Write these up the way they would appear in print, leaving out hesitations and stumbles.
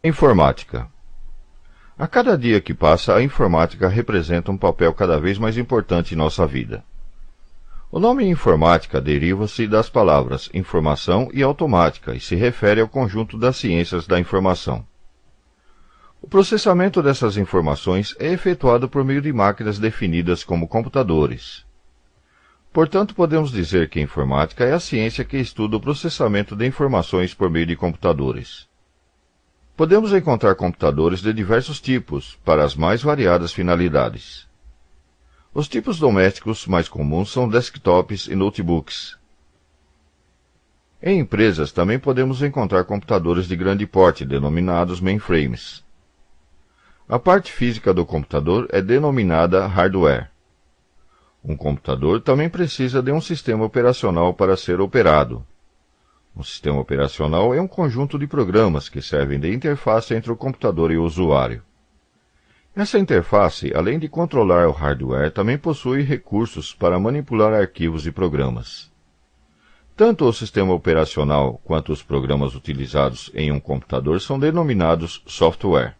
Informática. A cada dia que passa, a informática representa um papel cada vez mais importante em nossa vida. O nome informática deriva-se das palavras informação e automática e se refere ao conjunto das ciências da informação. O processamento dessas informações é efetuado por meio de máquinas definidas como computadores. Portanto, podemos dizer que a informática é a ciência que estuda o processamento de informações por meio de computadores. Podemos encontrar computadores de diversos tipos, para as mais variadas finalidades. Os tipos domésticos mais comuns são desktops e notebooks. Em empresas também podemos encontrar computadores de grande porte, denominados mainframes. A parte física do computador é denominada hardware. Um computador também precisa de um sistema operacional para ser operado. Um sistema operacional é um conjunto de programas que servem de interface entre o computador e o usuário. Essa interface, além de controlar o hardware, também possui recursos para manipular arquivos e programas. Tanto o sistema operacional quanto os programas utilizados em um computador são denominados software.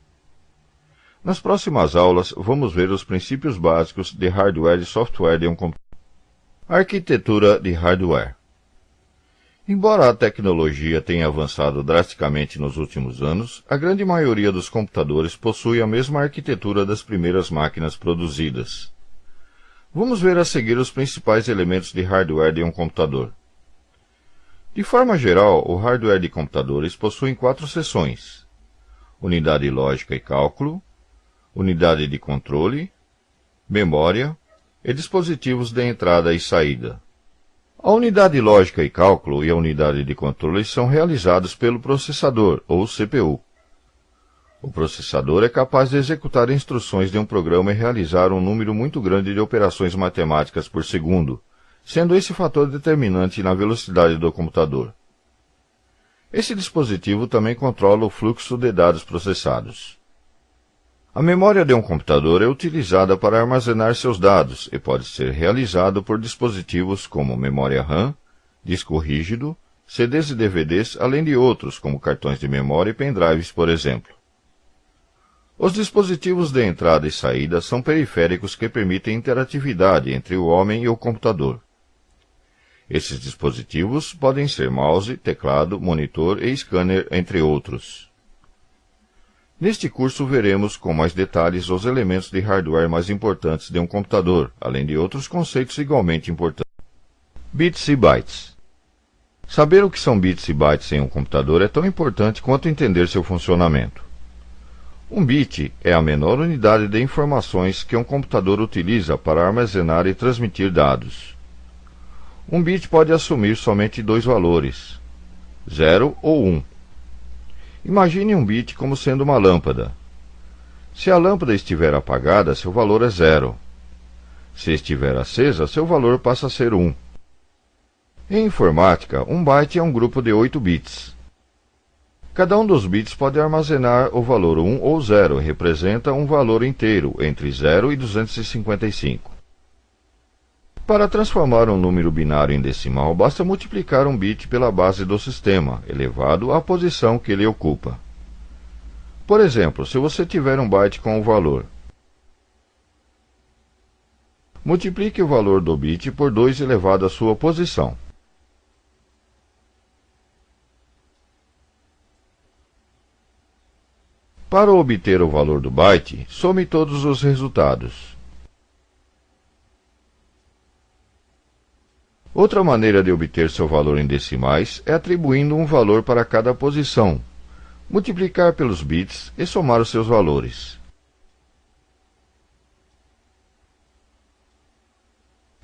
Nas próximas aulas, vamos ver os princípios básicos de hardware e software de um computador. Arquitetura de hardware. Embora a tecnologia tenha avançado drasticamente nos últimos anos, a grande maioria dos computadores possui a mesma arquitetura das primeiras máquinas produzidas. Vamos ver a seguir os principais elementos de hardware de um computador. De forma geral, o hardware de computadores possui 4 seções: unidade lógica e cálculo, unidade de controle, memória e dispositivos de entrada e saída. A unidade lógica e cálculo e a unidade de controle são realizados pelo processador, ou CPU. O processador é capaz de executar instruções de um programa e realizar um número muito grande de operações matemáticas por segundo, sendo esse fator determinante na velocidade do computador. Esse dispositivo também controla o fluxo de dados processados. A memória de um computador é utilizada para armazenar seus dados e pode ser realizado por dispositivos como memória RAM, disco rígido, CDs e DVDs, além de outros como cartões de memória e pendrives, por exemplo. Os dispositivos de entrada e saída são periféricos que permitem interatividade entre o homem e o computador. Esses dispositivos podem ser mouse, teclado, monitor e scanner, entre outros. Neste curso veremos com mais detalhes os elementos de hardware mais importantes de um computador, além de outros conceitos igualmente importantes. Bits e bytes. Saber o que são bits e bytes em um computador é tão importante quanto entender seu funcionamento. Um bit é a menor unidade de informações que um computador utiliza para armazenar e transmitir dados. Um bit pode assumir somente 2 valores, 0 ou 1. Imagine um bit como sendo uma lâmpada. Se a lâmpada estiver apagada, seu valor é 0. Se estiver acesa, seu valor passa a ser 1. Em informática, um byte é um grupo de 8 bits. Cada um dos bits pode armazenar o valor 1 ou 0 e representa um valor inteiro entre 0 e 255. Para transformar um número binário em decimal, basta multiplicar um bit pela base do sistema, elevado à posição que ele ocupa. Por exemplo, se você tiver um byte com o valor, multiplique o valor do bit por 2 elevado à sua posição. Para obter o valor do byte, some todos os resultados. Outra maneira de obter seu valor em decimais é atribuindo um valor para cada posição, multiplicar pelos bits e somar os seus valores.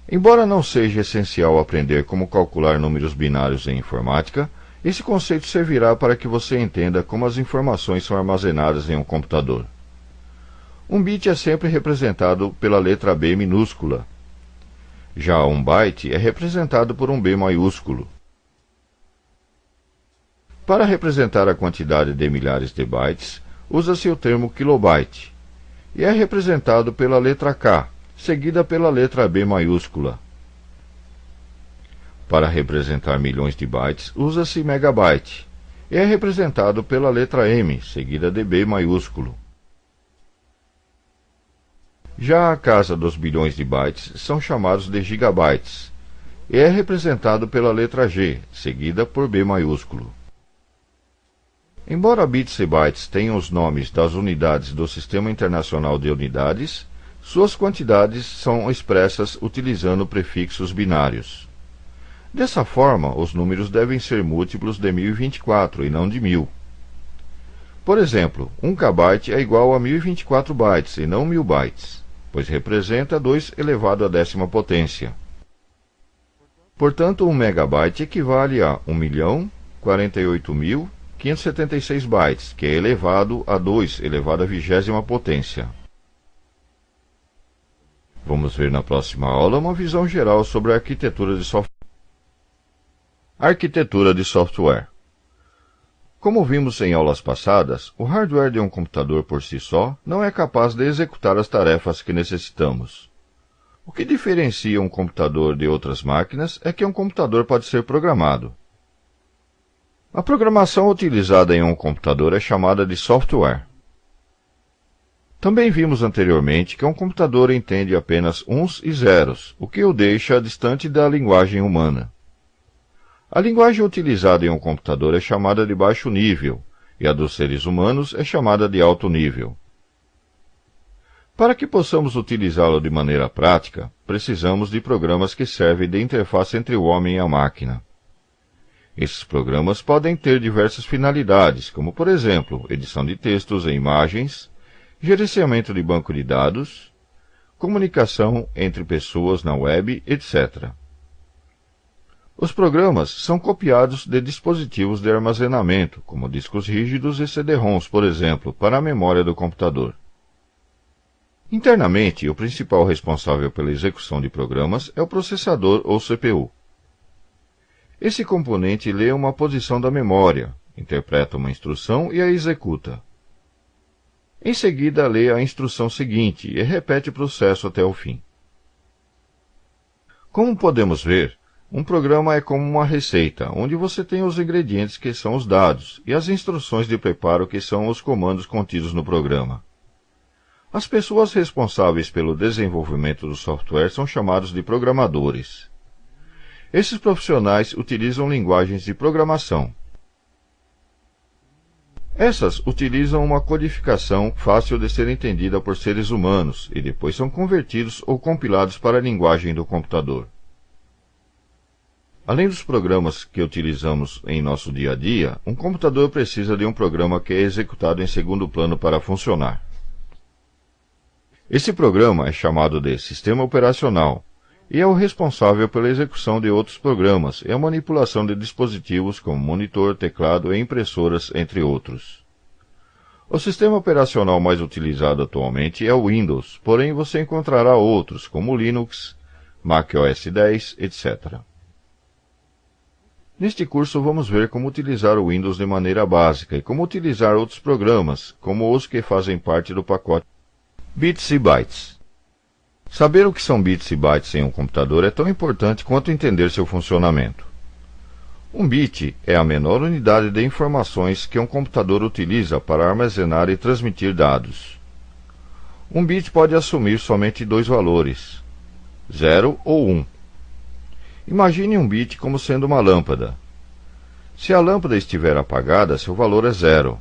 Embora não seja essencial aprender como calcular números binários em informática, esse conceito servirá para que você entenda como as informações são armazenadas em um computador. Um bit é sempre representado pela letra B minúscula. Já um byte é representado por um B maiúsculo. Para representar a quantidade de milhares de bytes, usa-se o termo kilobyte, e é representado pela letra K, seguida pela letra B maiúscula. Para representar milhões de bytes, usa-se megabyte, e é representado pela letra M, seguida de B maiúsculo. Já a casa dos bilhões de bytes são chamados de gigabytes, e é representado pela letra G, seguida por B maiúsculo. Embora bits e bytes tenham os nomes das unidades do Sistema Internacional de Unidades, suas quantidades são expressas utilizando prefixos binários. Dessa forma, os números devem ser múltiplos de 1024 e não de 1000. Por exemplo, 1 kbyte é igual a 1024 bytes e não 1000 bytes, pois representa 2 elevado à 10ª potência. Portanto, 1 megabyte equivale a 1.048.576 bytes, que é elevado a 2 elevado à 20ª potência. Vamos ver na próxima aula uma visão geral sobre a arquitetura de software. Arquitetura de software. Como vimos em aulas passadas, o hardware de um computador por si só não é capaz de executar as tarefas que necessitamos. O que diferencia um computador de outras máquinas é que um computador pode ser programado. A programação utilizada em um computador é chamada de software. Também vimos anteriormente que um computador entende apenas uns e zeros, o que o deixa distante da linguagem humana. A linguagem utilizada em um computador é chamada de baixo nível, e a dos seres humanos é chamada de alto nível. Para que possamos utilizá-lo de maneira prática, precisamos de programas que servem de interface entre o homem e a máquina. Esses programas podem ter diversas finalidades, como por exemplo, edição de textos e imagens, gerenciamento de banco de dados, comunicação entre pessoas na web, etc. Os programas são copiados de dispositivos de armazenamento, como discos rígidos e CD-ROMs, por exemplo, para a memória do computador. Internamente, o principal responsável pela execução de programas é o processador ou CPU. Esse componente lê uma posição da memória, interpreta uma instrução e a executa. Em seguida, lê a instrução seguinte e repete o processo até o fim. Como podemos ver, um programa é como uma receita, onde você tem os ingredientes que são os dados e as instruções de preparo que são os comandos contidos no programa. As pessoas responsáveis pelo desenvolvimento do software são chamados de programadores. Esses profissionais utilizam linguagens de programação. Essas utilizam uma codificação fácil de ser entendida por seres humanos e depois são convertidos ou compilados para a linguagem do computador. Além dos programas que utilizamos em nosso dia a dia, um computador precisa de um programa que é executado em segundo plano para funcionar. Esse programa é chamado de sistema operacional e é o responsável pela execução de outros programas e a manipulação de dispositivos como monitor, teclado e impressoras, entre outros. O sistema operacional mais utilizado atualmente é o Windows, porém você encontrará outros como Linux, Mac OS X, etc. Neste curso vamos ver como utilizar o Windows de maneira básica e como utilizar outros programas, como os que fazem parte do pacote Bits e Bytes. Saber o que são bits e bytes em um computador é tão importante quanto entender seu funcionamento. Um bit é a menor unidade de informações que um computador utiliza para armazenar e transmitir dados. Um bit pode assumir somente dois valores, 0 ou 1. Imagine um bit como sendo uma lâmpada. Se a lâmpada estiver apagada, seu valor é 0.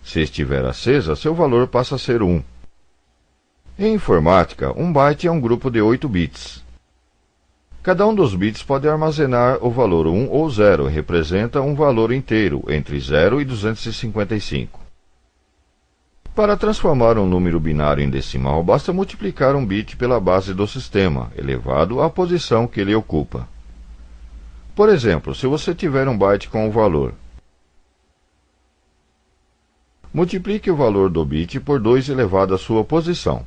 Se estiver acesa, seu valor passa a ser 1. Em informática, um byte é um grupo de 8 bits. Cada um dos bits pode armazenar o valor 1 ou 0 e representa um valor inteiro entre 0 e 255. Para transformar um número binário em decimal, basta multiplicar um bit pela base do sistema, elevado à posição que ele ocupa. Por exemplo, se você tiver um byte com o valor, multiplique o valor do bit por 2 elevado à sua posição.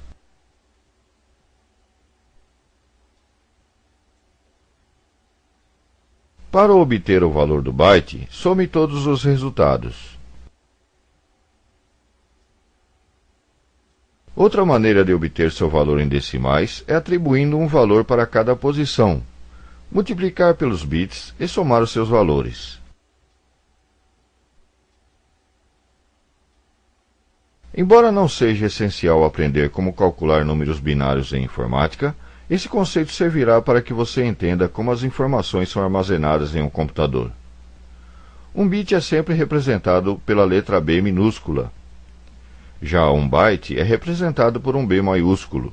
Para obter o valor do byte, some todos os resultados. Outra maneira de obter seu valor em decimais é atribuindo um valor para cada posição, multiplicar pelos bits e somar os seus valores. Embora não seja essencial aprender como calcular números binários em informática, esse conceito servirá para que você entenda como as informações são armazenadas em um computador. Um bit é sempre representado pela letra B minúscula. Já um byte é representado por um B maiúsculo.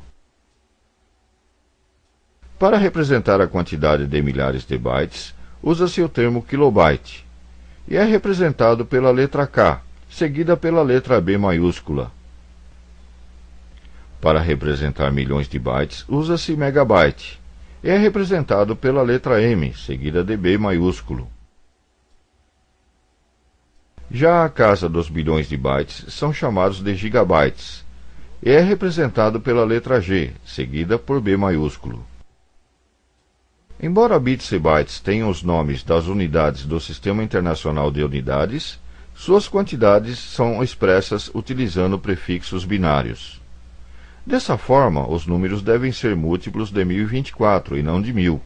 Para representar a quantidade de milhares de bytes, usa-se o termo kilobyte, e é representado pela letra K, seguida pela letra B maiúscula. Para representar milhões de bytes, usa-se megabyte, e é representado pela letra M, seguida de B maiúsculo. Já a casa dos bilhões de bytes são chamados de gigabytes, e é representado pela letra G, seguida por B maiúsculo. Embora bits e bytes tenham os nomes das unidades do Sistema Internacional de Unidades, suas quantidades são expressas utilizando prefixos binários. Dessa forma, os números devem ser múltiplos de 1024 e não de 1000.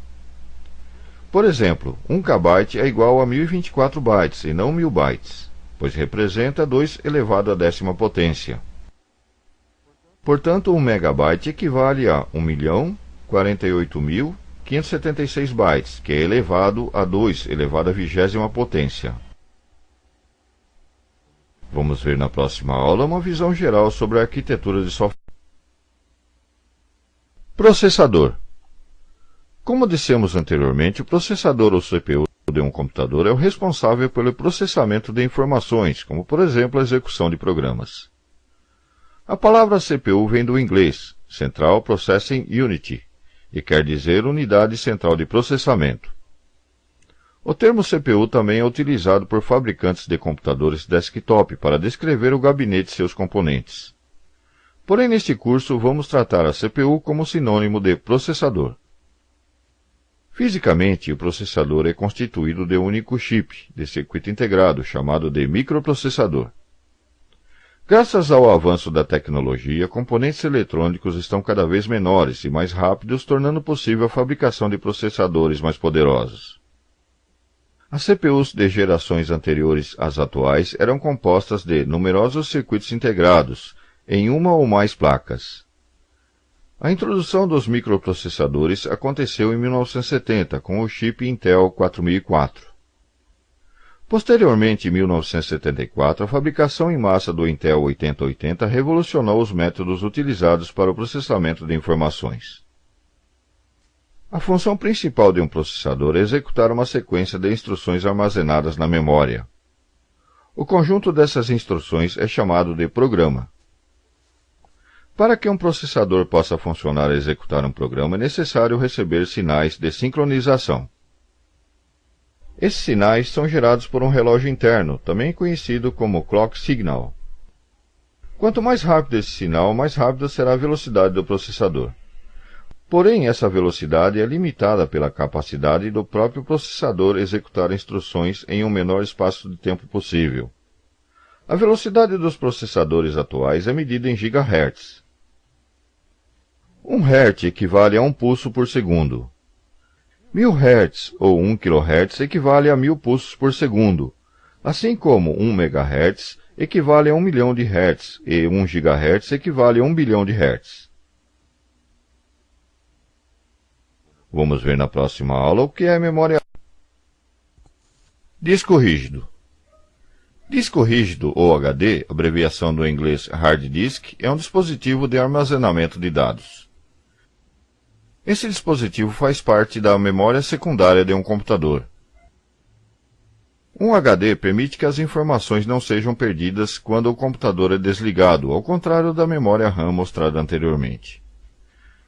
Por exemplo, 1 kbyte é igual a 1024 bytes e não 1000 bytes, pois representa 2 elevado à 10ª potência. Portanto, 1 megabyte equivale a 1.048.576 bytes, que é elevado a 2 elevado à 20ª potência. Vamos ver na próxima aula uma visão geral sobre a arquitetura de software. Processador. Como dissemos anteriormente, o processador ou CPU de um computador é o responsável pelo processamento de informações, como por exemplo a execução de programas. A palavra CPU vem do inglês, Central Processing Unit, e quer dizer Unidade Central de Processamento. O termo CPU também é utilizado por fabricantes de computadores desktop para descrever o gabinete e seus componentes. Porém, neste curso, vamos tratar a CPU como sinônimo de processador. Fisicamente, o processador é constituído de um único chip, de circuito integrado, chamado de microprocessador. Graças ao avanço da tecnologia, componentes eletrônicos estão cada vez menores e mais rápidos, tornando possível a fabricação de processadores mais poderosos. As CPUs de gerações anteriores às atuais eram compostas de numerosos circuitos integrados, em uma ou mais placas. A introdução dos microprocessadores aconteceu em 1970 com o chip Intel 4004. Posteriormente, em 1974, a fabricação em massa do Intel 8080 revolucionou os métodos utilizados para o processamento de informações. A função principal de um processador é executar uma sequência de instruções armazenadas na memória. O conjunto dessas instruções é chamado de programa. Para que um processador possa funcionar e executar um programa, é necessário receber sinais de sincronização. Esses sinais são gerados por um relógio interno, também conhecido como clock signal. Quanto mais rápido esse sinal, mais rápida será a velocidade do processador. Porém, essa velocidade é limitada pela capacidade do próprio processador executar instruções em um menor espaço de tempo possível. A velocidade dos processadores atuais é medida em GHz. 1 Hz equivale a 1 pulso por segundo. 1000 Hz ou 1 kHz equivale a 1000 pulsos por segundo, assim como 1 MHz equivale a 1 milhão de Hz e 1 GHz equivale a 1 bilhão de Hz. Vamos ver na próxima aula o que é memória. Disco rígido. Disco rígido ou HD, abreviação do inglês hard disk, é um dispositivo de armazenamento de dados. Esse dispositivo faz parte da memória secundária de um computador. Um HD permite que as informações não sejam perdidas quando o computador é desligado, ao contrário da memória RAM mostrada anteriormente.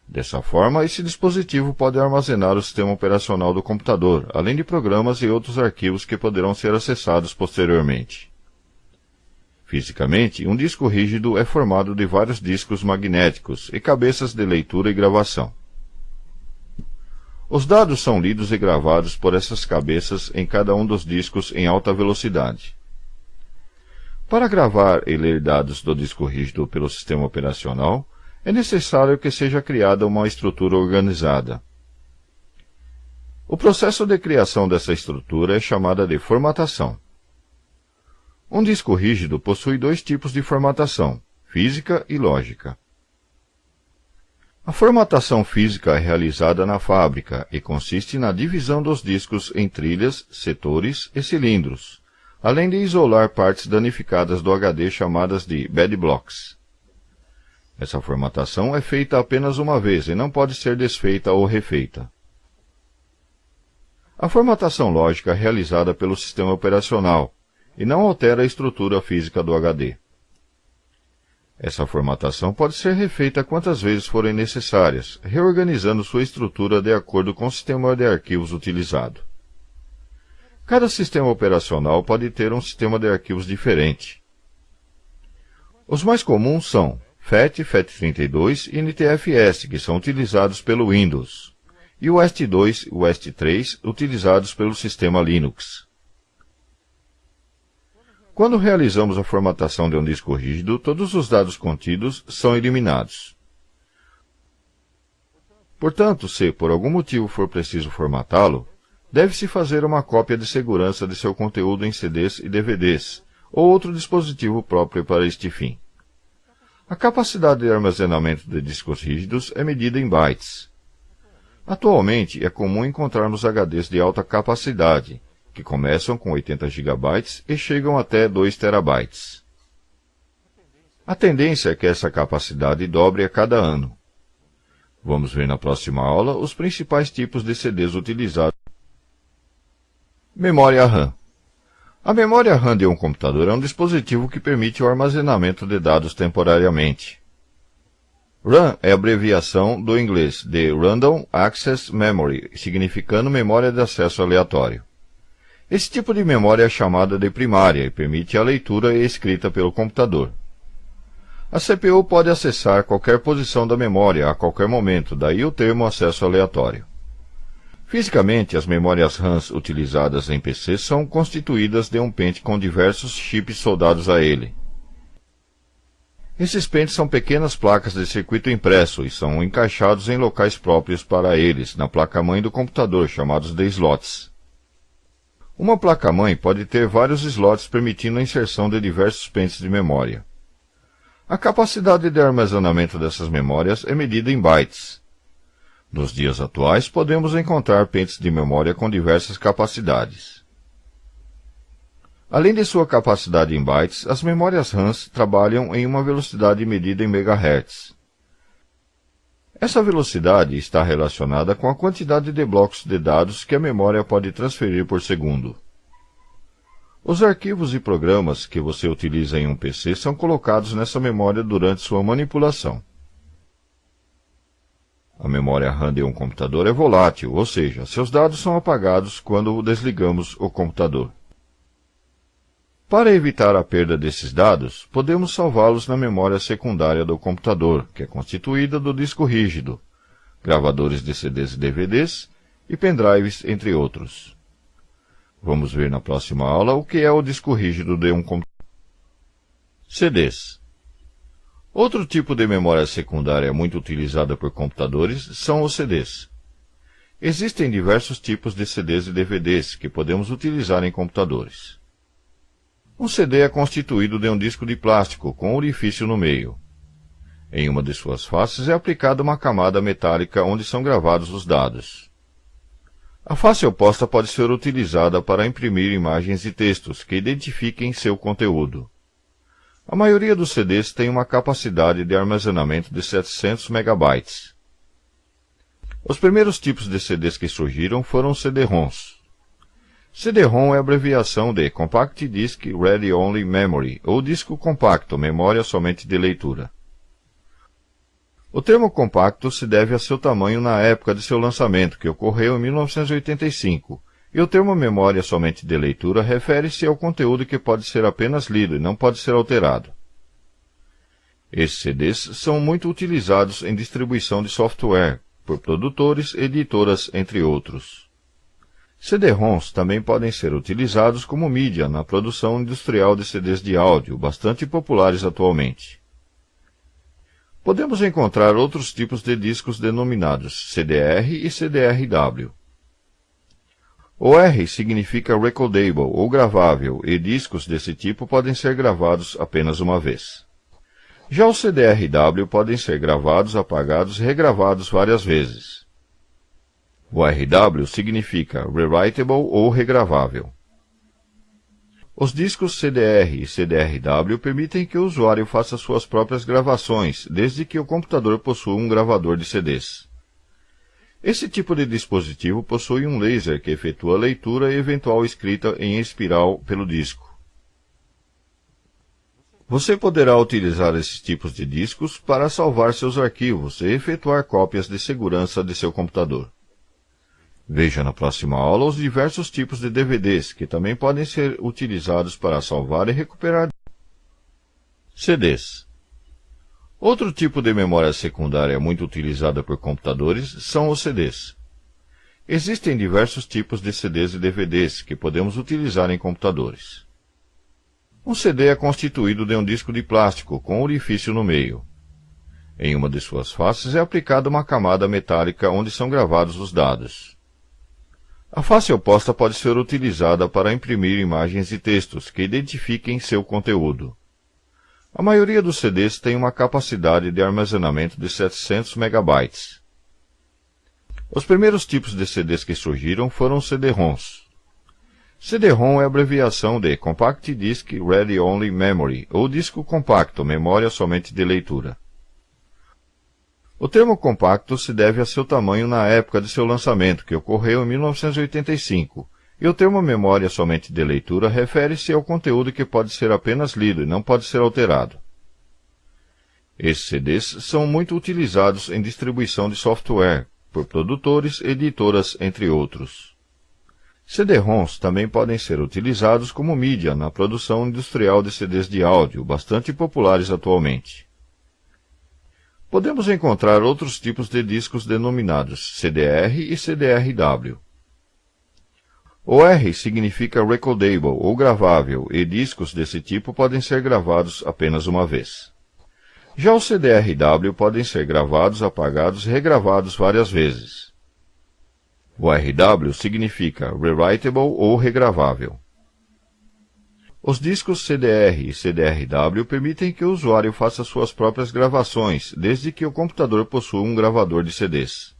Dessa forma, esse dispositivo pode armazenar o sistema operacional do computador, além de programas e outros arquivos que poderão ser acessados posteriormente. Fisicamente, um disco rígido é formado de vários discos magnéticos e cabeças de leitura e gravação. Os dados são lidos e gravados por essas cabeças em cada um dos discos em alta velocidade. Para gravar e ler dados do disco rígido pelo sistema operacional, é necessário que seja criada uma estrutura organizada. O processo de criação dessa estrutura é chamada de formatação. Um disco rígido possui dois tipos de formatação, física e lógica. A formatação física é realizada na fábrica e consiste na divisão dos discos em trilhas, setores e cilindros, além de isolar partes danificadas do HD chamadas de bad blocks. Essa formatação é feita apenas uma vez e não pode ser desfeita ou refeita. A formatação lógica é realizada pelo sistema operacional e não altera a estrutura física do HD. Essa formatação pode ser refeita quantas vezes forem necessárias, reorganizando sua estrutura de acordo com o sistema de arquivos utilizado. Cada sistema operacional pode ter um sistema de arquivos diferente. Os mais comuns são FAT, FAT32 e NTFS, que são utilizados pelo Windows, e o UST2 e o UST3, utilizados pelo sistema Linux. Quando realizamos a formatação de um disco rígido, todos os dados contidos são eliminados. Portanto, se por algum motivo for preciso formatá-lo, deve-se fazer uma cópia de segurança de seu conteúdo em CDs e DVDs, ou outro dispositivo próprio para este fim. A capacidade de armazenamento de discos rígidos é medida em bytes. Atualmente, é comum encontrarmos HDs de alta capacidade, que começam com 80 GB e chegam até 2 TB. A tendência é que essa capacidade dobre a cada ano. Vamos ver na próxima aula os principais tipos de CDs utilizados. Memória RAM. A memória RAM de um computador é um dispositivo que permite o armazenamento de dados temporariamente. RAM é a abreviação do inglês de Random Access Memory, significando memória de acesso aleatório. Esse tipo de memória é chamada de primária e permite a leitura e escrita pelo computador. A CPU pode acessar qualquer posição da memória a qualquer momento, daí o termo acesso aleatório. Fisicamente, as memórias RAMs utilizadas em PC são constituídas de um pente com diversos chips soldados a ele. Esses pentes são pequenas placas de circuito impresso e são encaixados em locais próprios para eles, na placa-mãe do computador, chamados de slots. Uma placa-mãe pode ter vários slots permitindo a inserção de diversos pentes de memória. A capacidade de armazenamento dessas memórias é medida em bytes. Nos dias atuais, podemos encontrar pentes de memória com diversas capacidades. Além de sua capacidade em bytes, as memórias RAMs trabalham em uma velocidade medida em MHz. Essa velocidade está relacionada com a quantidade de blocos de dados que a memória pode transferir por segundo. Os arquivos e programas que você utiliza em um PC são colocados nessa memória durante sua manipulação. A memória RAM de um computador é volátil, ou seja, seus dados são apagados quando desligamos o computador. Para evitar a perda desses dados, podemos salvá-los na memória secundária do computador, que é constituída do disco rígido, gravadores de CDs e DVDs e pendrives, entre outros. Vamos ver na próxima aula o que é o disco rígido de um computador. CDs. Outro tipo de memória secundária muito utilizada por computadores são os CDs. Existem diversos tipos de CDs e DVDs que podemos utilizar em computadores. Um CD é constituído de um disco de plástico com orifício no meio. Em uma de suas faces é aplicada uma camada metálica onde são gravados os dados. A face oposta pode ser utilizada para imprimir imagens e textos que identifiquem seu conteúdo. A maioria dos CDs tem uma capacidade de armazenamento de 700 MB. Os primeiros tipos de CDs que surgiram foram os CD-ROMs. CD-ROM é a abreviação de Compact Disc Read Only Memory, ou disco compacto, memória somente de leitura. O termo compacto se deve a seu tamanho na época de seu lançamento, que ocorreu em 1985, e o termo memória somente de leitura refere-se ao conteúdo que pode ser apenas lido e não pode ser alterado. Esses CDs são muito utilizados em distribuição de software, por produtores e editoras, entre outros. CD-ROMs também podem ser utilizados como mídia na produção industrial de CDs de áudio, bastante populares atualmente. Podemos encontrar outros tipos de discos denominados CDR e CDR-W. O R significa recordable ou gravável, e discos desse tipo podem ser gravados apenas uma vez. Já os CDR-W podem ser gravados, apagados e regravados várias vezes. O RW significa Rewritable ou regravável. Os discos CDR e CDR-W permitem que o usuário faça suas próprias gravações, desde que o computador possua um gravador de CDs. Esse tipo de dispositivo possui um laser que efetua a leitura e eventual escrita em espiral pelo disco. Você poderá utilizar esses tipos de discos para salvar seus arquivos e efetuar cópias de segurança de seu computador. Veja na próxima aula os diversos tipos de DVDs, que também podem ser utilizados para salvar e recuperar CDs. Outro tipo de memória secundária muito utilizada por computadores são os CDs. Existem diversos tipos de CDs e DVDs que podemos utilizar em computadores. Um CD é constituído de um disco de plástico com um orifício no meio. Em uma de suas faces é aplicada uma camada metálica onde são gravados os dados. A face oposta pode ser utilizada para imprimir imagens e textos que identifiquem seu conteúdo. A maioria dos CDs tem uma capacidade de armazenamento de 700 MB. Os primeiros tipos de CDs que surgiram foram CD-ROMs. CD-ROM é a abreviação de Compact Disc Read Only Memory, ou disco compacto, memória somente de leitura. O termo compacto se deve a seu tamanho na época de seu lançamento, que ocorreu em 1985, e o termo memória somente de leitura refere-se ao conteúdo que pode ser apenas lido e não pode ser alterado. Esses CDs são muito utilizados em distribuição de software, por produtores, editoras, entre outros. CD-ROMs também podem ser utilizados como mídia na produção industrial de CDs de áudio, bastante populares atualmente. Podemos encontrar outros tipos de discos denominados CDR e CDR-W. O R significa Recordable ou gravável, e discos desse tipo podem ser gravados apenas uma vez. Já os CDR-W podem ser gravados, apagados e regravados várias vezes. O RW significa Rewritable ou regravável. Os discos CDR e CDR-W permitem que o usuário faça suas próprias gravações, desde que o computador possua um gravador de CDs.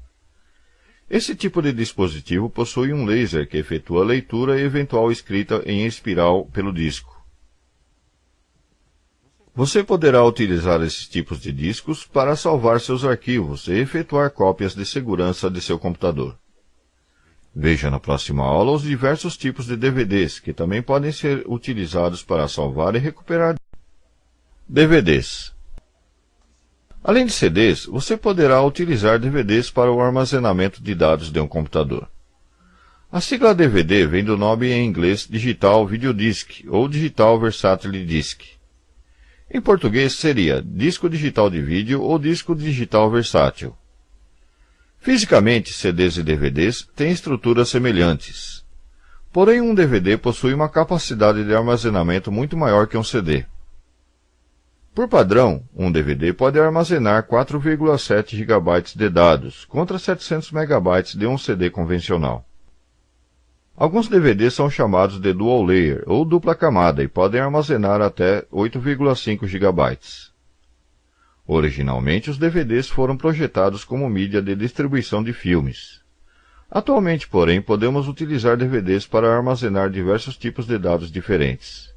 Esse tipo de dispositivo possui um laser que efetua a leitura e eventual escrita em espiral pelo disco. Você poderá utilizar esses tipos de discos para salvar seus arquivos e efetuar cópias de segurança de seu computador. Veja na próxima aula os diversos tipos de DVDs, que também podem ser utilizados para salvar e recuperar DVDs. Além de CDs, você poderá utilizar DVDs para o armazenamento de dados de um computador. A sigla DVD vem do nome em inglês Digital Video Disc ou Digital Versatile Disc. Em português seria disco digital de vídeo ou disco digital versátil. Fisicamente, CDs e DVDs têm estruturas semelhantes. Porém, um DVD possui uma capacidade de armazenamento muito maior que um CD. Por padrão, um DVD pode armazenar 4,7 GB de dados, contra 700 MB de um CD convencional. Alguns DVDs são chamados de Dual Layer, ou dupla camada, e podem armazenar até 8,5 GB. Originalmente, os DVDs foram projetados como mídia de distribuição de filmes. Atualmente, porém, podemos utilizar DVDs para armazenar diversos tipos de dados diferentes.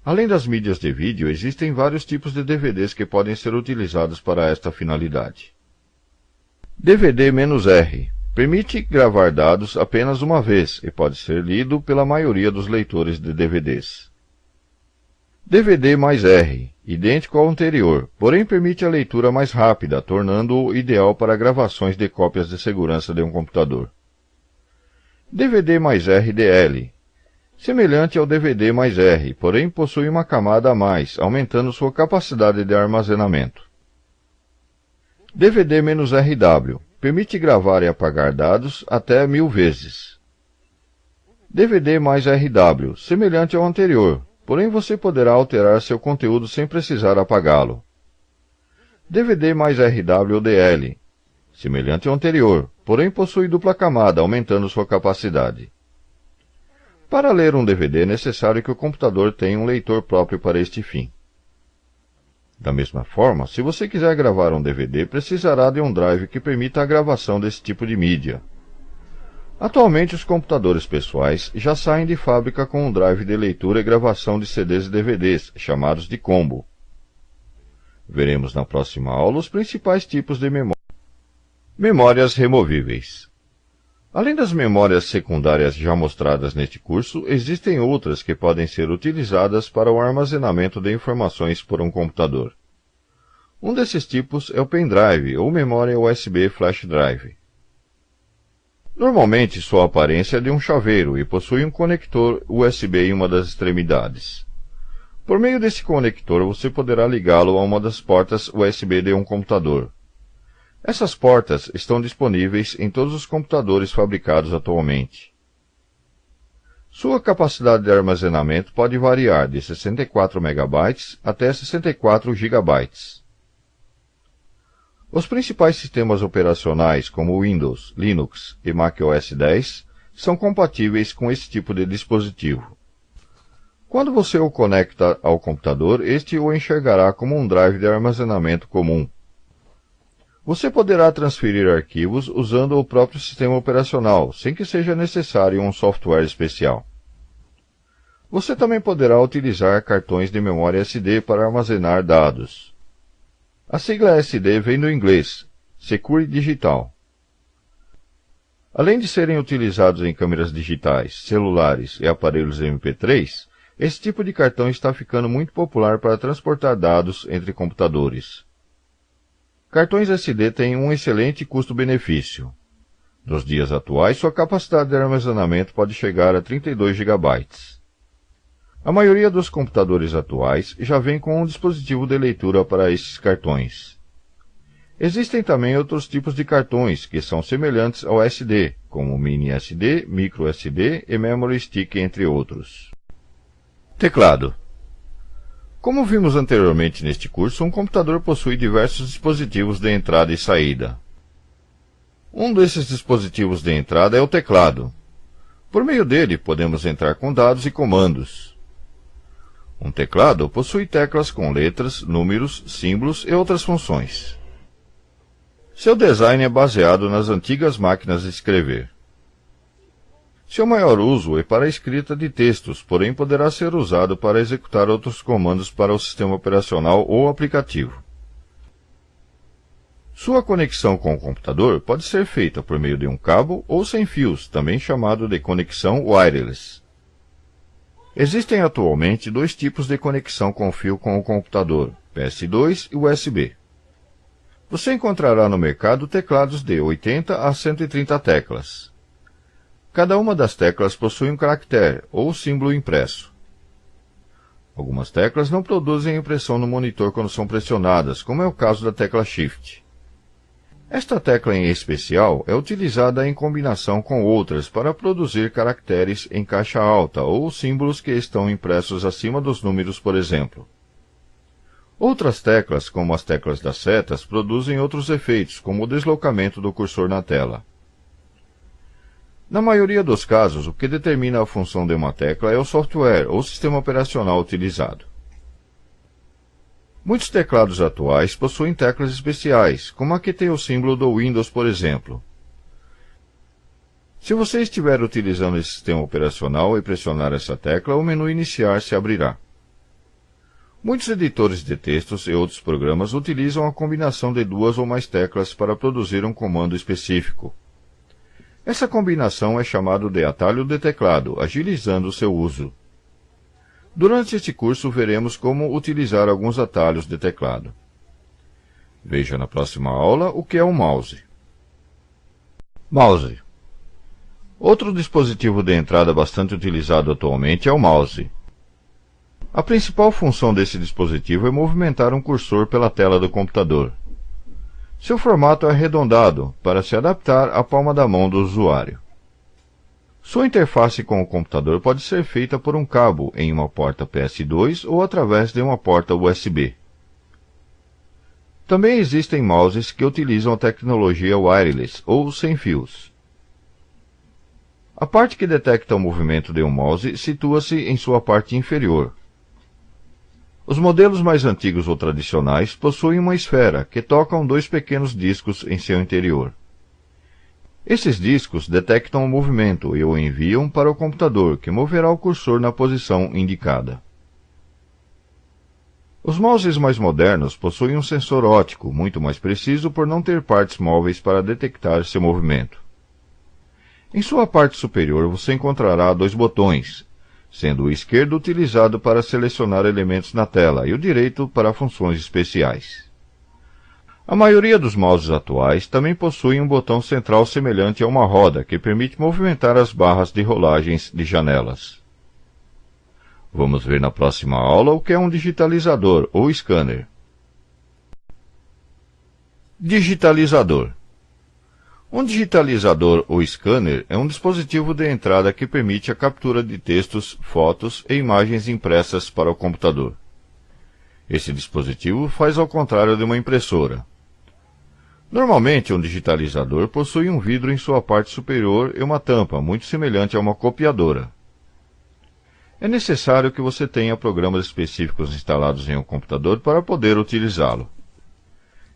Além das mídias de vídeo, existem vários tipos de DVDs que podem ser utilizados para esta finalidade. DVD-R permite gravar dados apenas uma vez e pode ser lido pela maioria dos leitores de DVDs. DVD+R, idêntico ao anterior, porém permite a leitura mais rápida, tornando-o ideal para gravações de cópias de segurança de um computador. DVD+R-DL, semelhante ao DVD+R, porém possui uma camada a mais, aumentando sua capacidade de armazenamento. DVD-RW, permite gravar e apagar dados até 1000 vezes. DVD+RW, semelhante ao anterior, porém você poderá alterar seu conteúdo sem precisar apagá-lo. DVD+RW-DL, semelhante ao anterior, porém possui dupla camada, aumentando sua capacidade. Para ler um DVD é necessário que o computador tenha um leitor próprio para este fim. Da mesma forma, se você quiser gravar um DVD, precisará de um drive que permita a gravação desse tipo de mídia. Atualmente, os computadores pessoais já saem de fábrica com um drive de leitura e gravação de CDs e DVDs, chamados de combo. Veremos na próxima aula os principais tipos de memória. Memórias removíveis. Além das memórias secundárias já mostradas neste curso, existem outras que podem ser utilizadas para o armazenamento de informações por um computador. Um desses tipos é o pendrive ou memória USB flash drive. Normalmente, sua aparência é de um chaveiro e possui um conector USB em uma das extremidades. Por meio desse conector, você poderá ligá-lo a uma das portas USB de um computador. Essas portas estão disponíveis em todos os computadores fabricados atualmente. Sua capacidade de armazenamento pode variar de 64 MB até 64 GB. Os principais sistemas operacionais, como Windows, Linux e macOS 10, são compatíveis com esse tipo de dispositivo. Quando você o conecta ao computador, este o enxergará como um drive de armazenamento comum. Você poderá transferir arquivos usando o próprio sistema operacional, sem que seja necessário um software especial. Você também poderá utilizar cartões de memória SD para armazenar dados. A sigla SD vem do inglês, Secure Digital. Além de serem utilizados em câmeras digitais, celulares e aparelhos MP3, esse tipo de cartão está ficando muito popular para transportar dados entre computadores. Cartões SD têm um excelente custo-benefício. Nos dias atuais, sua capacidade de armazenamento pode chegar a 32 GB. A maioria dos computadores atuais já vem com um dispositivo de leitura para esses cartões. Existem também outros tipos de cartões que são semelhantes ao SD, como Mini SD, Micro SD e Memory Stick, entre outros. Teclado. Como vimos anteriormente neste curso, um computador possui diversos dispositivos de entrada e saída. Um desses dispositivos de entrada é o teclado. Por meio dele, podemos entrar com dados e comandos. Um teclado possui teclas com letras, números, símbolos e outras funções. Seu design é baseado nas antigas máquinas de escrever. Seu maior uso é para a escrita de textos, porém poderá ser usado para executar outros comandos para o sistema operacional ou aplicativo. Sua conexão com o computador pode ser feita por meio de um cabo ou sem fios, também chamado de conexão wireless. Existem atualmente dois tipos de conexão com fio com o computador, PS2 e USB. Você encontrará no mercado teclados de 80 a 130 teclas. Cada uma das teclas possui um caractere ou símbolo impresso. Algumas teclas não produzem impressão no monitor quando são pressionadas, como é o caso da tecla Shift. Esta tecla em especial é utilizada em combinação com outras para produzir caracteres em caixa alta ou símbolos que estão impressos acima dos números, por exemplo. Outras teclas, como as teclas das setas, produzem outros efeitos, como o deslocamento do cursor na tela. Na maioria dos casos, o que determina a função de uma tecla é o software ou sistema operacional utilizado. Muitos teclados atuais possuem teclas especiais, como a que tem o símbolo do Windows, por exemplo. Se você estiver utilizando esse sistema operacional e pressionar essa tecla, o menu Iniciar se abrirá. Muitos editores de textos e outros programas utilizam a combinação de duas ou mais teclas para produzir um comando específico. Essa combinação é chamada de atalho de teclado, agilizando o seu uso. Durante este curso, veremos como utilizar alguns atalhos de teclado. Veja na próxima aula o que é um mouse. Mouse. Outro dispositivo de entrada bastante utilizado atualmente é o mouse. A principal função desse dispositivo é movimentar um cursor pela tela do computador. Seu formato é arredondado, para se adaptar à palma da mão do usuário. Sua interface com o computador pode ser feita por um cabo em uma porta PS2 ou através de uma porta USB. Também existem mouses que utilizam a tecnologia wireless ou sem fios. A parte que detecta o movimento de um mouse situa-se em sua parte inferior. Os modelos mais antigos ou tradicionais possuem uma esfera que tocam dois pequenos discos em seu interior. Esses discos detectam o movimento e o enviam para o computador, que moverá o cursor na posição indicada. Os mouses mais modernos possuem um sensor óptico muito mais preciso por não ter partes móveis para detectar seu movimento. Em sua parte superior você encontrará dois botões, sendo o esquerdo utilizado para selecionar elementos na tela e o direito para funções especiais. A maioria dos mouses atuais também possuem um botão central semelhante a uma roda que permite movimentar as barras de rolagens de janelas. Vamos ver na próxima aula o que é um digitalizador ou scanner. Digitalizador. Um digitalizador ou scanner é um dispositivo de entrada que permite a captura de textos, fotos e imagens impressas para o computador. Esse dispositivo faz ao contrário de uma impressora. Normalmente, um digitalizador possui um vidro em sua parte superior e uma tampa, muito semelhante a uma copiadora. É necessário que você tenha programas específicos instalados em um computador para poder utilizá-lo.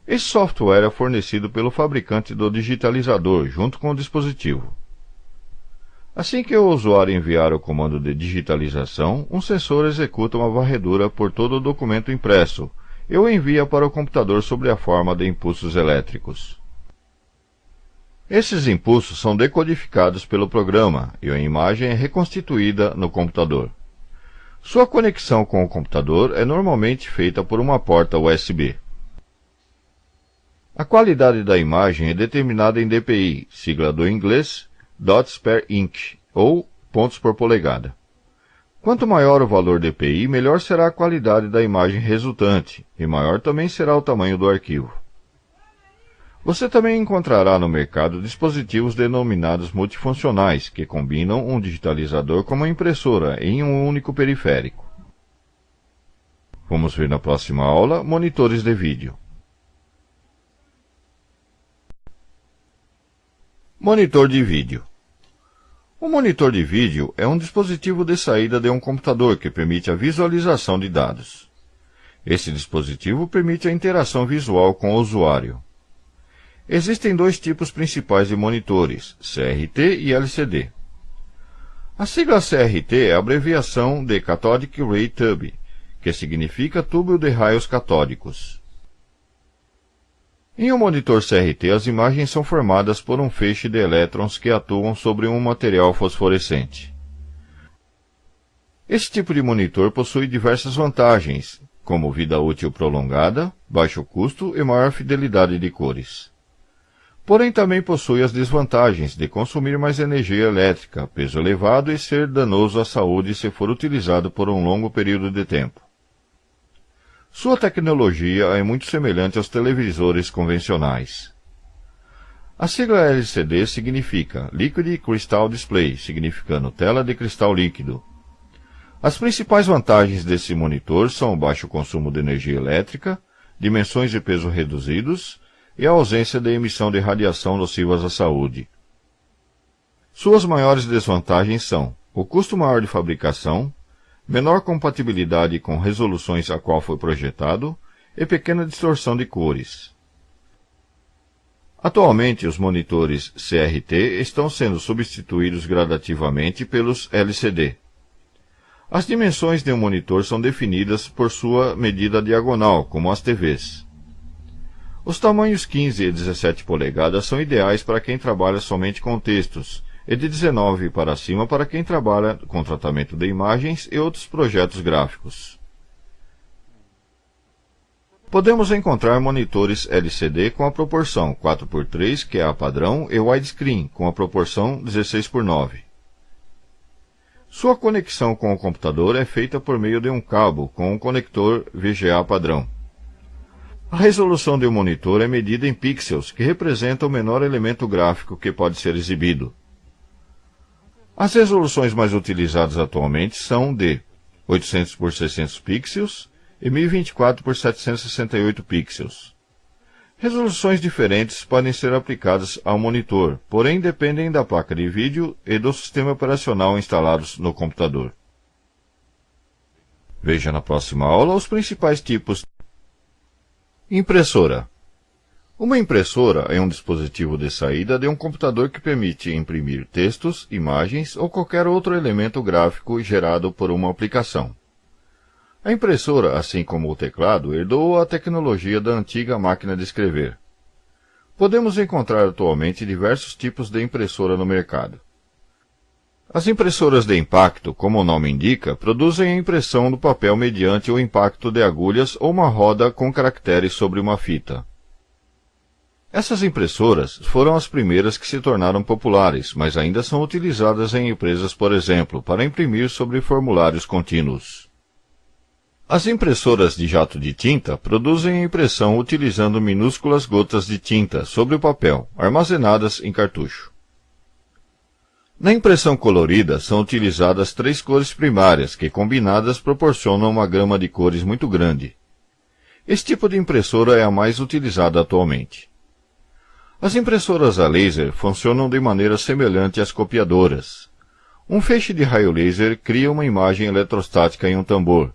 Esse software é fornecido pelo fabricante do digitalizador, junto com o dispositivo. Assim que o usuário enviar o comando de digitalização, um sensor executa uma varredura por todo o documento impresso e o envia para o computador sob a forma de impulsos elétricos. Esses impulsos são decodificados pelo programa e a imagem é reconstituída no computador. Sua conexão com o computador é normalmente feita por uma porta USB. A qualidade da imagem é determinada em dpi, sigla do inglês dots per inch, ou pontos por polegada. Quanto maior o valor dpi, melhor será a qualidade da imagem resultante, e maior também será o tamanho do arquivo. Você também encontrará no mercado dispositivos denominados multifuncionais, que combinam um digitalizador com uma impressora em um único periférico. Vamos ver na próxima aula monitores de vídeo. Monitor de vídeo. Um monitor de vídeo é um dispositivo de saída de um computador que permite a visualização de dados. Esse dispositivo permite a interação visual com o usuário. Existem dois tipos principais de monitores, CRT e LCD. A sigla CRT é a abreviação de Cathodic Ray Tube, que significa tubo de raios catódicos. Em um monitor CRT, as imagens são formadas por um feixe de elétrons que atuam sobre um material fosforescente. Esse tipo de monitor possui diversas vantagens, como vida útil prolongada, baixo custo e maior fidelidade de cores. Porém, também possui as desvantagens de consumir mais energia elétrica, peso elevado e ser danoso à saúde se for utilizado por um longo período de tempo. Sua tecnologia é muito semelhante aos televisores convencionais. A sigla LCD significa Liquid Crystal Display, significando tela de cristal líquido. As principais vantagens desse monitor são o baixo consumo de energia elétrica, dimensões e peso reduzidos e a ausência de emissão de radiação nocivas à saúde. Suas maiores desvantagens são o custo maior de fabricação, menor compatibilidade com resoluções a qual foi projetado e pequena distorção de cores. Atualmente, os monitores CRT estão sendo substituídos gradativamente pelos LCD. As dimensões de um monitor são definidas por sua medida diagonal, como as TVs. Os tamanhos 15 e 17 polegadas são ideais para quem trabalha somente com textos, e de 19 para cima para quem trabalha com tratamento de imagens e outros projetos gráficos. Podemos encontrar monitores LCD com a proporção 4x3, que é a padrão, e widescreen, com a proporção 16x9. Sua conexão com o computador é feita por meio de um cabo com um conector VGA padrão. A resolução de um monitor é medida em pixels, que representa o menor elemento gráfico que pode ser exibido. As resoluções mais utilizadas atualmente são de 800 por 600 pixels e 1024 por 768 pixels. Resoluções diferentes podem ser aplicadas ao monitor, porém dependem da placa de vídeo e do sistema operacional instalados no computador. Veja na próxima aula os principais tipos. Impressora. Uma impressora é um dispositivo de saída de um computador que permite imprimir textos, imagens ou qualquer outro elemento gráfico gerado por uma aplicação. A impressora, assim como o teclado, herdou a tecnologia da antiga máquina de escrever. Podemos encontrar atualmente diversos tipos de impressora no mercado. As impressoras de impacto, como o nome indica, produzem a impressão do papel mediante o impacto de agulhas ou uma roda com caracteres sobre uma fita. Essas impressoras foram as primeiras que se tornaram populares, mas ainda são utilizadas em empresas, por exemplo, para imprimir sobre formulários contínuos. As impressoras de jato de tinta produzem a impressão utilizando minúsculas gotas de tinta sobre o papel, armazenadas em cartucho. Na impressão colorida são utilizadas 3 cores primárias, que combinadas proporcionam uma gama de cores muito grande. Esse tipo de impressora é a mais utilizada atualmente. As impressoras a laser funcionam de maneira semelhante às copiadoras. Um feixe de raio laser cria uma imagem eletrostática em um tambor.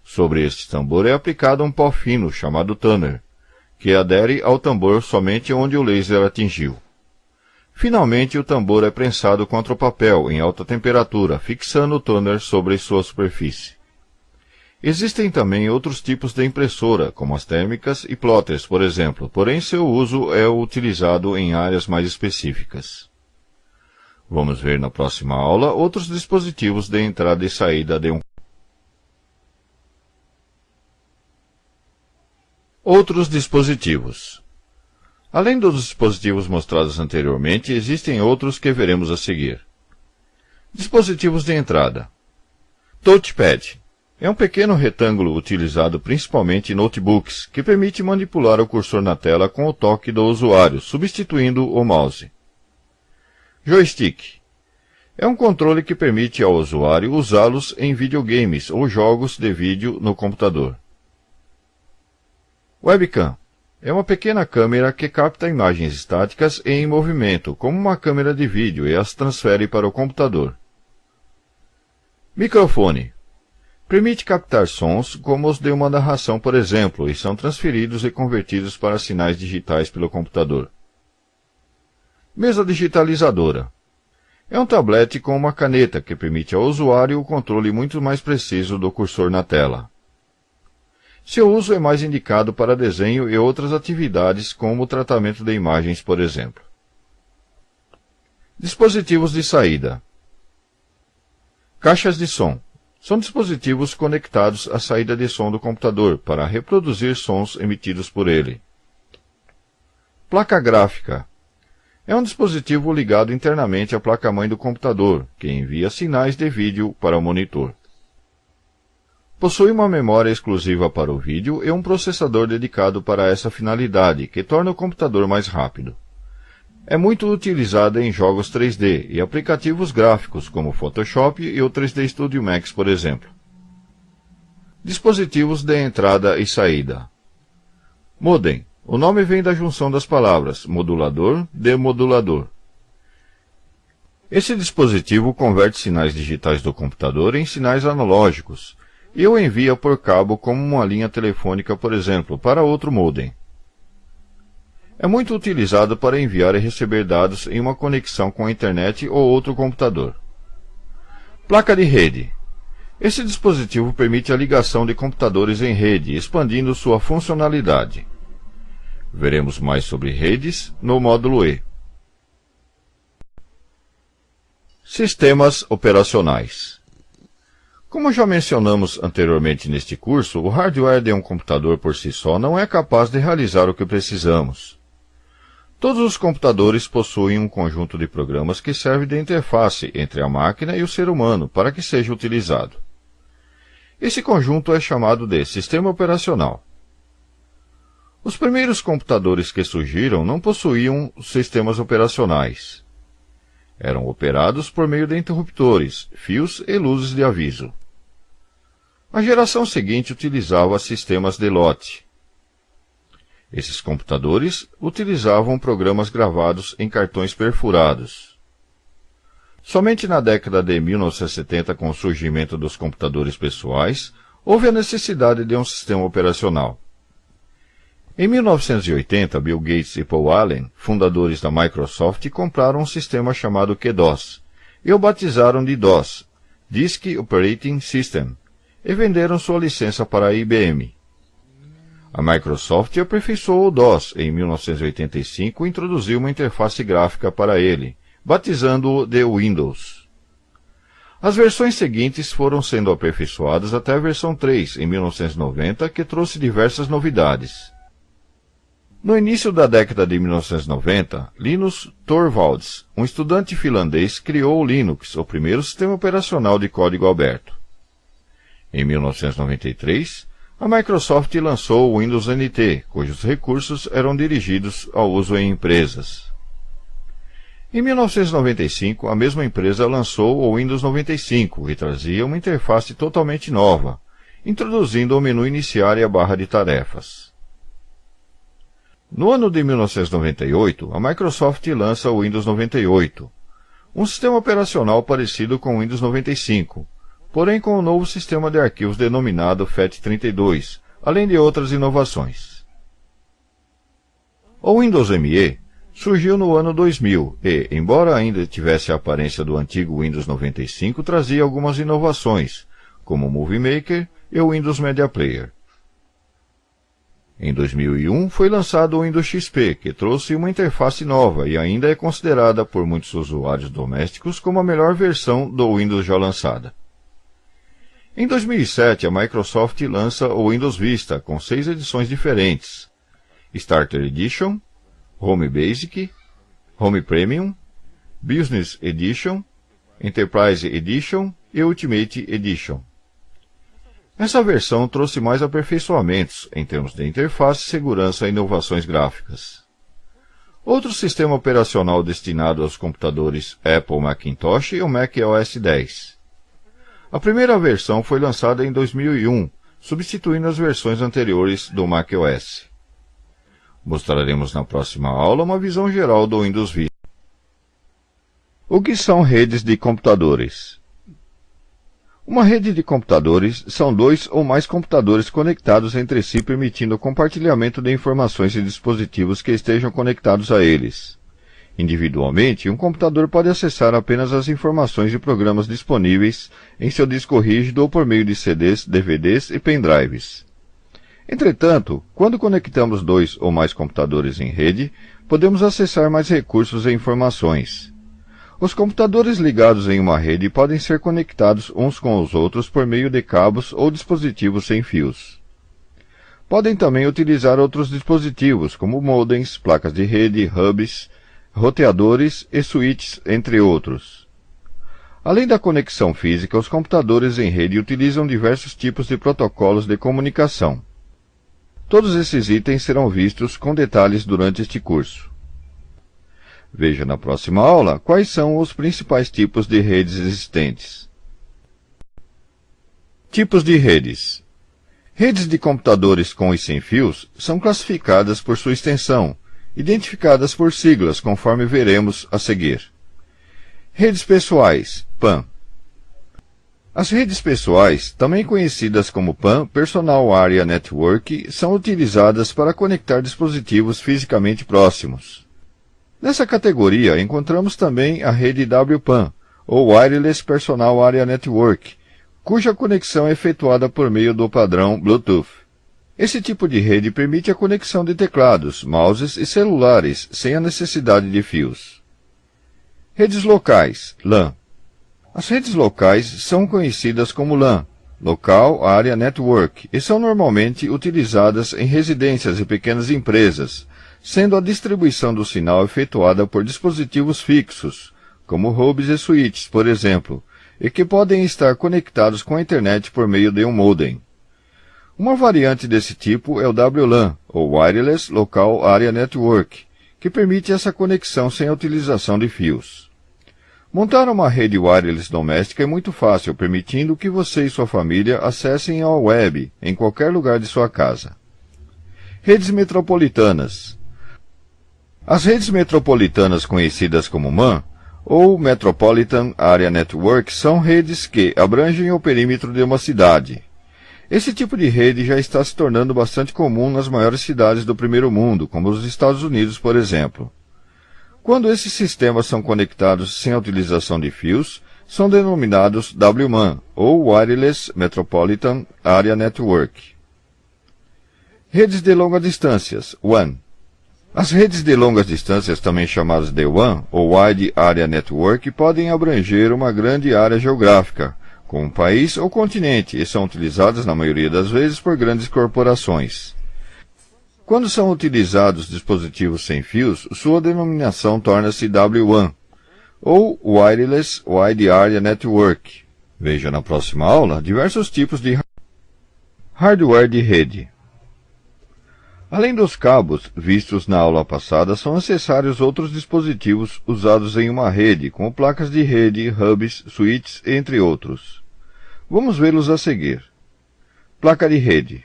Sobre este tambor é aplicado um pó fino chamado toner, que adere ao tambor somente onde o laser atingiu. Finalmente, o tambor é prensado contra o papel em alta temperatura, fixando o toner sobre sua superfície. Existem também outros tipos de impressora, como as térmicas e plotters, por exemplo, porém seu uso é utilizado em áreas mais específicas. Vamos ver na próxima aula outros dispositivos de entrada e saída de um. Outros dispositivos. Além dos dispositivos mostrados anteriormente, existem outros que veremos a seguir. Dispositivos de entrada. Touchpad. É um pequeno retângulo utilizado principalmente em notebooks, que permite manipular o cursor na tela com o toque do usuário, substituindo o mouse. Joystick. É um controle que permite ao usuário usá-los em videogames ou jogos de vídeo no computador. Webcam. É uma pequena câmera que capta imagens estáticas em movimento, como uma câmera de vídeo, e as transfere para o computador. Microfone. Permite captar sons como os de uma narração, por exemplo, e são transferidos e convertidos para sinais digitais pelo computador. Mesa digitalizadora. É um tablet com uma caneta que permite ao usuário o controle muito mais preciso do cursor na tela. Seu uso é mais indicado para desenho e outras atividades, como o tratamento de imagens, por exemplo. Dispositivos de saída. Caixas de som. São dispositivos conectados à saída de som do computador para reproduzir sons emitidos por ele. Placa gráfica. É um dispositivo ligado internamente à placa-mãe do computador, que envia sinais de vídeo para o monitor. Possui uma memória exclusiva para o vídeo e um processador dedicado para essa finalidade, que torna o computador mais rápido. É muito utilizada em jogos 3D e aplicativos gráficos como Photoshop e o 3D Studio Max, por exemplo. Dispositivos de entrada e saída. Modem. O nome vem da junção das palavras modulador, demodulador. Esse dispositivo converte sinais digitais do computador em sinais analógicos e o envia por cabo como uma linha telefônica, por exemplo, para outro modem. É muito utilizado para enviar e receber dados em uma conexão com a internet ou outro computador. Placa de rede. Esse dispositivo permite a ligação de computadores em rede, expandindo sua funcionalidade. Veremos mais sobre redes no módulo E. Sistemas operacionais. Como já mencionamos anteriormente neste curso, o hardware de um computador por si só não é capaz de realizar o que precisamos. Todos os computadores possuem um conjunto de programas que serve de interface entre a máquina e o ser humano para que seja utilizado. Esse conjunto é chamado de sistema operacional. Os primeiros computadores que surgiram não possuíam sistemas operacionais. Eram operados por meio de interruptores, fios e luzes de aviso. A geração seguinte utilizava sistemas de lote. Esses computadores utilizavam programas gravados em cartões perfurados. Somente na década de 1970, com o surgimento dos computadores pessoais, houve a necessidade de um sistema operacional. Em 1980, Bill Gates e Paul Allen, fundadores da Microsoft, compraram um sistema chamado QDOS e o batizaram de DOS, Disk Operating System, e venderam sua licença para a IBM. A Microsoft aperfeiçoou o DOS em 1985 e introduziu uma interface gráfica para ele, batizando-o de Windows. As versões seguintes foram sendo aperfeiçoadas até a versão 3, em 1990, que trouxe diversas novidades. No início da década de 1990, Linus Torvalds, um estudante finlandês, criou o Linux, o primeiro sistema operacional de código aberto. Em 1993, a Microsoft lançou o Windows NT, cujos recursos eram dirigidos ao uso em empresas. Em 1995, a mesma empresa lançou o Windows 95, que trazia uma interface totalmente nova, introduzindo o menu iniciar e a barra de tarefas. No ano de 1998, a Microsoft lança o Windows 98, um sistema operacional parecido com o Windows 95, porém com um novo sistema de arquivos denominado FAT32, além de outras inovações. O Windows ME surgiu no ano 2000 e, embora ainda tivesse a aparência do antigo Windows 95, trazia algumas inovações, como o Movie Maker e o Windows Media Player. Em 2001 foi lançado o Windows XP, que trouxe uma interface nova e ainda é considerada por muitos usuários domésticos como a melhor versão do Windows já lançada. Em 2007, a Microsoft lança o Windows Vista, com 6 edições diferentes: Starter Edition, Home Basic, Home Premium, Business Edition, Enterprise Edition e Ultimate Edition. Essa versão trouxe mais aperfeiçoamentos em termos de interface, segurança e inovações gráficas. Outro sistema operacional destinado aos computadores Apple Macintosh é o Mac OS X. A primeira versão foi lançada em 2001, substituindo as versões anteriores do Mac OS. Mostraremos na próxima aula uma visão geral do Windows Vista. O que são redes de computadores? Uma rede de computadores são 2 ou mais computadores conectados entre si, permitindo o compartilhamento de informações e dispositivos que estejam conectados a eles. Individualmente, um computador pode acessar apenas as informações e programas disponíveis em seu disco rígido ou por meio de CDs, DVDs e pendrives. Entretanto, quando conectamos 2 ou mais computadores em rede, podemos acessar mais recursos e informações. Os computadores ligados em uma rede podem ser conectados uns com os outros por meio de cabos ou dispositivos sem fios. Podem também utilizar outros dispositivos, como modems, placas de rede, hubs, roteadores e switches, entre outros. Além da conexão física, os computadores em rede utilizam diversos tipos de protocolos de comunicação. Todos esses itens serão vistos com detalhes durante este curso. Veja na próxima aula quais são os principais tipos de redes existentes. Tipos de redes. Redes de computadores com e sem fios são classificadas por sua extensão, identificadas por siglas, conforme veremos a seguir. Redes pessoais, PAN. As redes pessoais, também conhecidas como PAN, Personal Area Network, são utilizadas para conectar dispositivos fisicamente próximos. Nessa categoria, encontramos também a rede WPAN, ou Wireless Personal Area Network, cuja conexão é efetuada por meio do padrão Bluetooth. Esse tipo de rede permite a conexão de teclados, mouses e celulares, sem a necessidade de fios. Redes locais, LAN. As redes locais são conhecidas como LAN, Local Area Network, e são normalmente utilizadas em residências e pequenas empresas, sendo a distribuição do sinal efetuada por dispositivos fixos, como hubs e switches, por exemplo, e que podem estar conectados com a internet por meio de um modem. Uma variante desse tipo é o WLAN, ou Wireless Local Area Network, que permite essa conexão sem a utilização de fios. Montar uma rede wireless doméstica é muito fácil, permitindo que você e sua família acessem a web em qualquer lugar de sua casa. Redes metropolitanas. As redes metropolitanas conhecidas como MAN, ou Metropolitan Area Network são redes que abrangem o perímetro de uma cidade. Esse tipo de rede já está se tornando bastante comum nas maiores cidades do primeiro mundo, como os Estados Unidos, por exemplo. Quando esses sistemas são conectados sem a utilização de fios, são denominados WMAN, ou Wireless Metropolitan Area Network. Redes de longas distâncias, WAN. As redes de longas distâncias, também chamadas de WAN, ou Wide Area Network, podem abranger uma grande área geográfica, como um país ou continente, e são utilizadas, na maioria das vezes, por grandes corporações. Quando são utilizados dispositivos sem fios, sua denominação torna-se WWAN, ou Wireless Wide Area Network. Veja na próxima aula diversos tipos de hardware de rede. Além dos cabos vistos na aula passada, são necessários outros dispositivos usados em uma rede, como placas de rede, hubs, switches, entre outros. Vamos vê-los a seguir. Placa de rede.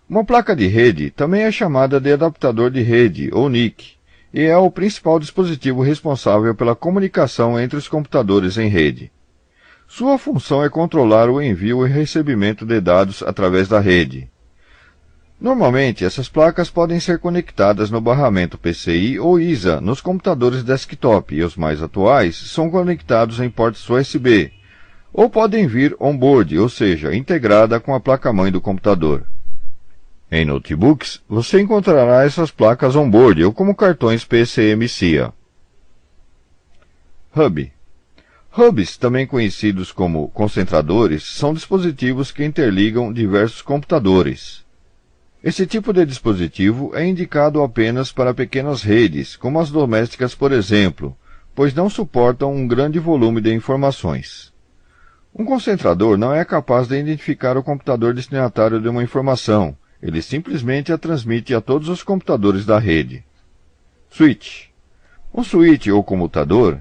Uma placa de rede também é chamada de adaptador de rede, ou NIC, e é o principal dispositivo responsável pela comunicação entre os computadores em rede. Sua função é controlar o envio e recebimento de dados através da rede. Normalmente, essas placas podem ser conectadas no barramento PCI ou ISA nos computadores desktop, e os mais atuais são conectados em portas USB, ou podem vir on-board, ou seja, integrada com a placa-mãe do computador. Em notebooks, você encontrará essas placas on-board ou como cartões PCM-SIA. Hub. Hubs, também conhecidos como concentradores, são dispositivos que interligam diversos computadores. Esse tipo de dispositivo é indicado apenas para pequenas redes, como as domésticas, por exemplo, pois não suportam um grande volume de informações. Um concentrador não é capaz de identificar o computador destinatário de uma informação, ele simplesmente a transmite a todos os computadores da rede. Switch. Um switch ou comutador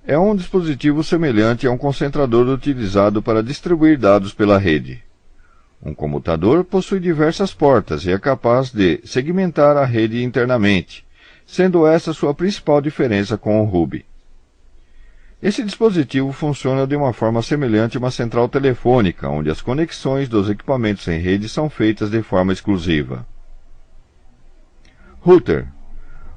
é um dispositivo semelhante a um concentrador utilizado para distribuir dados pela rede. Um comutador possui diversas portas e é capaz de segmentar a rede internamente, sendo essa sua principal diferença com o hub. Esse dispositivo funciona de uma forma semelhante a uma central telefônica, onde as conexões dos equipamentos em rede são feitas de forma exclusiva. Router.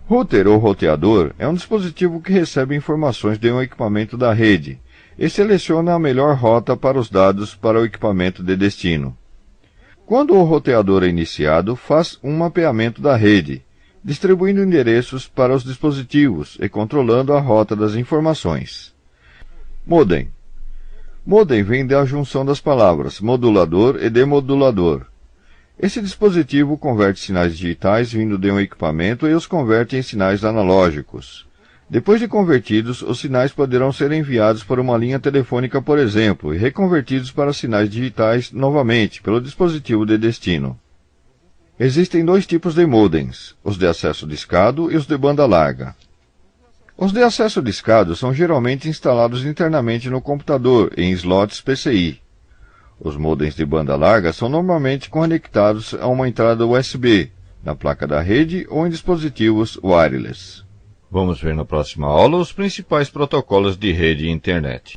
Router ou roteador é um dispositivo que recebe informações de um equipamento da rede e seleciona a melhor rota para os dados para o equipamento de destino. Quando o roteador é iniciado, faz um mapeamento da rede, distribuindo endereços para os dispositivos e controlando a rota das informações. Modem. Modem vem da junção das palavras modulador e demodulador. Esse dispositivo converte sinais digitais vindo de um equipamento e os converte em sinais analógicos. Depois de convertidos, os sinais poderão ser enviados por uma linha telefônica, por exemplo, e reconvertidos para sinais digitais novamente pelo dispositivo de destino. Existem dois tipos de modems, os de acesso discado e os de banda larga. Os de acesso discado são geralmente instalados internamente no computador, em slots PCI. Os modems de banda larga são normalmente conectados a uma entrada USB, na placa da rede ou em dispositivos wireless. Vamos ver na próxima aula os principais protocolos de rede e internet.